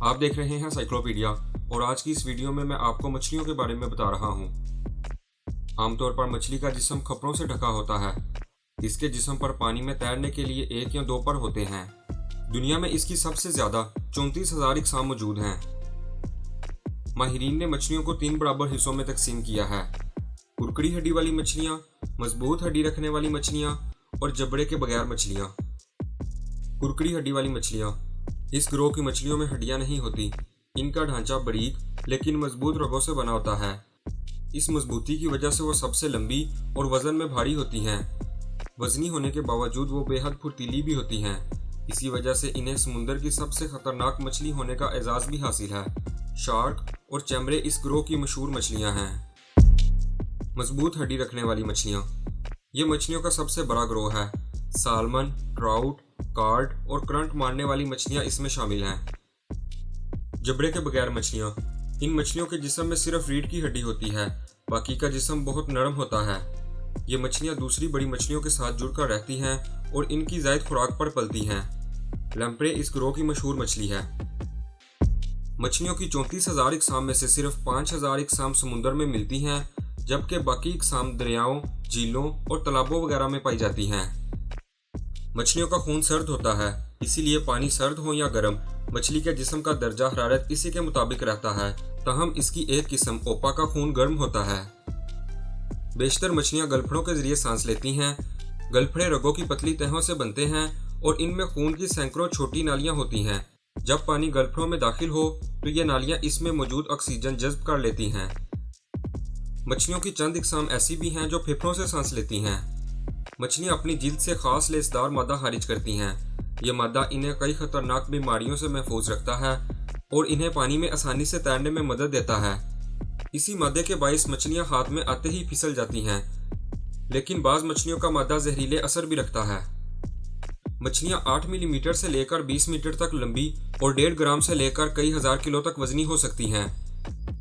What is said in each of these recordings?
आप देख रहे हैं साइक्लोपीडिया और आज की इस वीडियो में मैं आपको मछलियों के बारे में बता रहा हूँ। आमतौर पर मछली का जिस्म खपरों से ढका होता है। इसके जिस्म पर पानी में तैरने के लिए 1 या 2 पर होते हैं। दुनिया में इसकी सबसे ज्यादा 34,000 इकसाम मौजूद हैं। माहिरीन ने मछलियों को 3 बराबर हिस्सों में तकसीम किया है: कुरकड़ी हड्डी वाली मछलियाँ, मजबूत हड्डी रखने वाली मछलियाँ और जबड़े के बगैर मछलियाँ। कुरकड़ी हड्डी वाली मछलियाँ। इस ग्रोह की मछलियों में हड्डियां नहीं होती। इनका ढांचा बारीक लेकिन मजबूत रगों से बना होता है। इस मजबूती की वजह से वो सबसे लंबी और वजन में भारी होती हैं। वजनी होने के बावजूद वो बेहद फुर्तीली भी होती हैं। इसी वजह से इन्हें समुद्र की सबसे खतरनाक मछली होने का एजाज भी हासिल है। शार्क और चैमरे इस ग्रोह की मशहूर मछलियां हैं। मजबूत हड्डी रखने वाली मछलियां। ये मछलियों का सबसे बड़ा ग्रोह है। सालमन, ट्राउट, कार्ड और करंट मारने वाली मछलियां इसमें शामिल हैं। जबड़े के बगैर मछलियां। इन मछलियों के जिस्म में सिर्फ रीढ़ की हड्डी होती है, बाकी का जिस्म बहुत नरम होता है। ये मछलियां दूसरी बड़ी मछलियों के साथ जुड़कर रहती हैं और इनकी जायद खुराक पर पलती हैं। लैम्प्रे इस ग्रोह की मशहूर मछली है। मछलियों की 34,000 इकसाम में से सिर्फ 5,000 इकसाम समुद्र में मिलती हैं, जबकि बाकी इकसाम दरियाओं, झीलों और तालाबों वगैरह में पाई जाती हैं। मछलियों का खून सर्द होता है, इसीलिए पानी सर्द हो या गर्म, मछली के जिस्म का दर्जा हरारत इसी के मुताबिक रहता है। तहम इसकी एक किस्म ओपा का खून गर्म होता है। बेशतर मछलियां गलफड़ों के जरिए सांस लेती हैं। गलफड़े रगों की पतली तहों से बनते हैं और इनमें खून की सैकड़ों छोटी नालियां होती हैं। जब पानी गलफड़ों में दाखिल हो तो ये नालियां इसमें मौजूद ऑक्सीजन जज्ब कर लेती हैं। मछलियों की चंद इकसाम ऐसी भी हैं जो फेफड़ों से सांस लेती हैं। मछलियां अपनी जिल्द से खास लेसदार मादा खारिज करती हैं। यह मादा इन्हें कई खतरनाक बीमारियों से महफूज रखता है और इन्हें पानी में आसानी से तैरने में मदद देता है। इसी मादे के बाइस मछलियां हाथ में आते ही फिसल जाती हैं, लेकिन बाज मछलियों का मादा जहरीले असर भी रखता है। मछलियां 8 मिलीमीटर से लेकर 20 मीटर तक लंबी और 1.5 ग्राम से लेकर कई हजार किलो तक वजनी हो सकती हैं।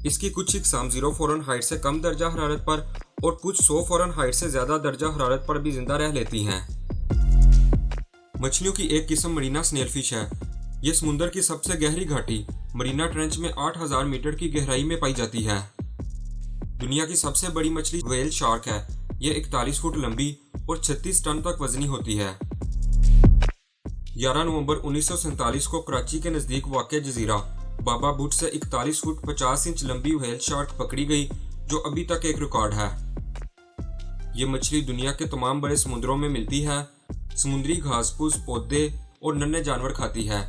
इसकी कुछ इकसाम 0 फ़ारेनहाइट से कम दर्जा हरारत पर और कुछ 100 फ़ारेनहाइट से ज्यादा दर्जा हरारत पर भी जिंदा रह लेती हैं। मछलियों की एक किस्म मरीना स्नेलफिश है। यह समुद्र की सबसे गहरी घाटी मरीना ट्रेंच में 8,000 मीटर की गहराई में पाई जाती है। दुनिया की सबसे बड़ी मछली व्हेल शार्क है। यह 41 फुट लंबी और 36 टन तक वजनी होती है। 11 नवंबर 1947 को कराची के नजदीक वाक़ जजीरा बाबा बुट से 41 फुट 50 इंच लंबी व्हेल शार्क पकड़ी गई, जो अभी तक एक रिकॉर्ड है। ये मछली दुनिया के तमाम बड़े समुद्रों में मिलती है। समुद्री घास फूस, पौधे और नन्हे जानवर खाती है।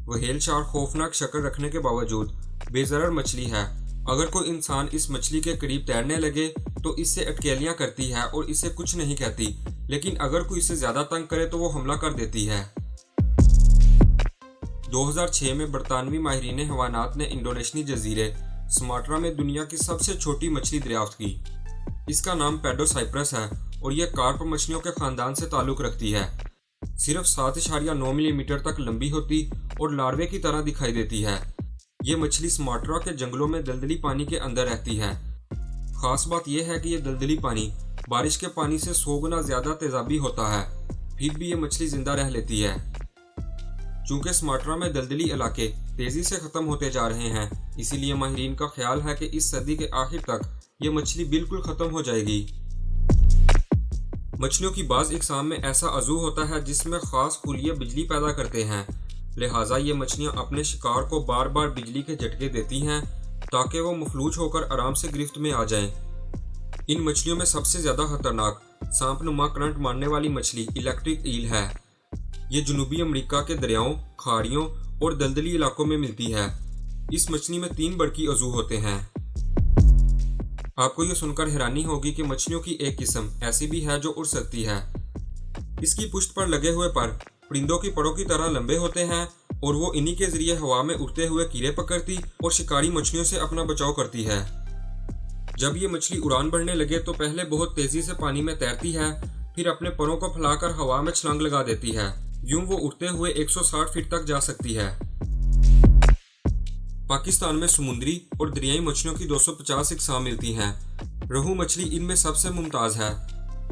व्हेल शार्क खौफनाक शक्ल रखने के बावजूद बेजरर मछली है। अगर कोई इंसान इस मछली के करीब तैरने लगे तो इससे अटकेलियां करती है और इसे कुछ नहीं कहती, लेकिन अगर कोई इसे ज्यादा तंग करे तो वो हमला कर देती है। 2006 में बरतानवी माहिरीन हवानात ने इंडोनेशियन जजीरे सुमात्रा में दुनिया की सबसे छोटी मछली दरियाफ्त की। इसका नाम पेडोसाइप्रस है और यह कार्प मछलियों के खानदान से ताल्लुक रखती है। सिर्फ 7.9 मिलीमीटर तक लंबी होती और लार्वे की तरह दिखाई देती है। ये मछली सुमात्रा के जंगलों में दलदली पानी के अंदर रहती है। खास बात यह है कि यह दलदली पानी बारिश के पानी से 100 गुना ज्यादा तेजाबी होता है, फिर भी ये मछली जिंदा रह लेती है। चूंकि सुमात्रा में दलदली इलाके तेजी से खत्म होते जा रहे हैं, इसीलिए माहिरीन का ख्याल है कि इस सदी के आखिर तक ये मछली बिल्कुल खत्म हो जाएगी। मछलियों की बाज इकसाम में ऐसा अज़ू होता है जिसमें खास खुलिये बिजली पैदा करते हैं, लिहाजा ये मछलियां अपने शिकार को बार बार बिजली के झटके देती हैं ताकि वो मफलूज होकर आराम से गिरफ्त में आ जाएं। इन मछलियों में सबसे ज्यादा खतरनाक सांपनुमा करंट मारने वाली मछली इलेक्ट्रिक ईल है। ये जनूबी अमेरिका के दरियाओं, खाड़ियों और दलदली इलाकों में मिलती है। इस मछली में 3 बड़की अज़ू होते हैं। आपको यह सुनकर हैरानी होगी कि मछलियों की एक किस्म ऐसी भी है जो उड़ सकती है। इसकी पुष्ट पर लगे हुए पर परिंदों की परों की तरह लंबे होते हैं और वो इन्हीं के जरिए हवा में उड़ते हुए कीड़े पकड़ती और शिकारी मछलियों से अपना बचाव करती है। जब ये मछली उड़ान भरने लगे तो पहले बहुत तेजी से पानी में तैरती है, फिर अपने परों को फैलाकर हवा में छलांग लगा देती है। यूं वो उड़ते हुए 160 फीट तक जा सकती है। पाकिस्तान में समुद्री और दरियाई मछलियों की 250 इकसाम मिलती हैं। रोहू मछली इनमें सबसे मुमताज है।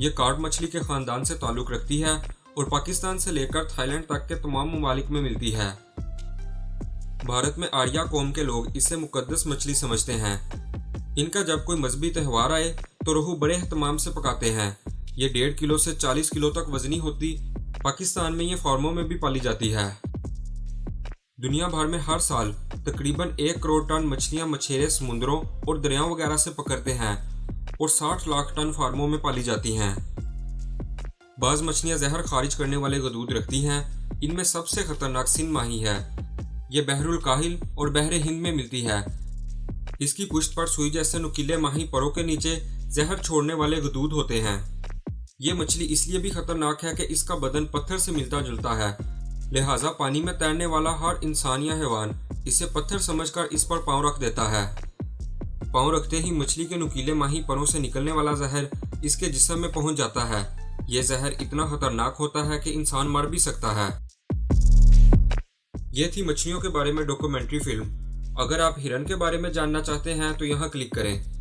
यह कार्प मछली के खानदान से ताल्लुक रखती है और पाकिस्तान से लेकर थाईलैंड तक के तमाम ममालिक में मिलती है। भारत में आर्या कौम के लोग इसे मुकद्दस मछली समझते हैं। इनका जब कोई मजहबी त्यौहार आए तो रोहू बड़े एहतमाम से पकाते हैं। ये 1.5 किलो से 40 किलो तक वजनी होती। पाकिस्तान में ये फार्मों में भी पाली जाती है। दुनिया भर में हर साल तकरीबन 1 करोड़ टन मछलियां मछेरे समुद्रों और दरियाओं वगैरह से पकड़ते हैं और 60 लाख टन फार्मों में पाली जाती हैं। बाज़ मछलियां जहर खारिज करने वाले गदूद रखती हैं। इनमें सबसे खतरनाक सिंध माही है। ये बहरुल काहिल और बहरे हिंद में मिलती है। इसकी पुष्ट पर सुई जैसे नुकीले माही परों के नीचे जहर छोड़ने वाले गदूद होते हैं। ये मछली इसलिए भी खतरनाक है कि इसका बदन पत्थर से मिलता जुलता है, लिहाजा पानी में तैरने वाला हर इंसान या हैवान इसे पत्थर समझकर इस पर पांव रख देता है। पांव रखते ही मछली के नुकीले माही परों से निकलने वाला जहर इसके जिस्म में पहुंच जाता है। यह जहर इतना खतरनाक होता है कि इंसान मर भी सकता है। ये थी मछलियों के बारे में डॉक्यूमेंट्री फिल्म। अगर आप हिरन के बारे में जानना चाहते हैं तो यहाँ क्लिक करें।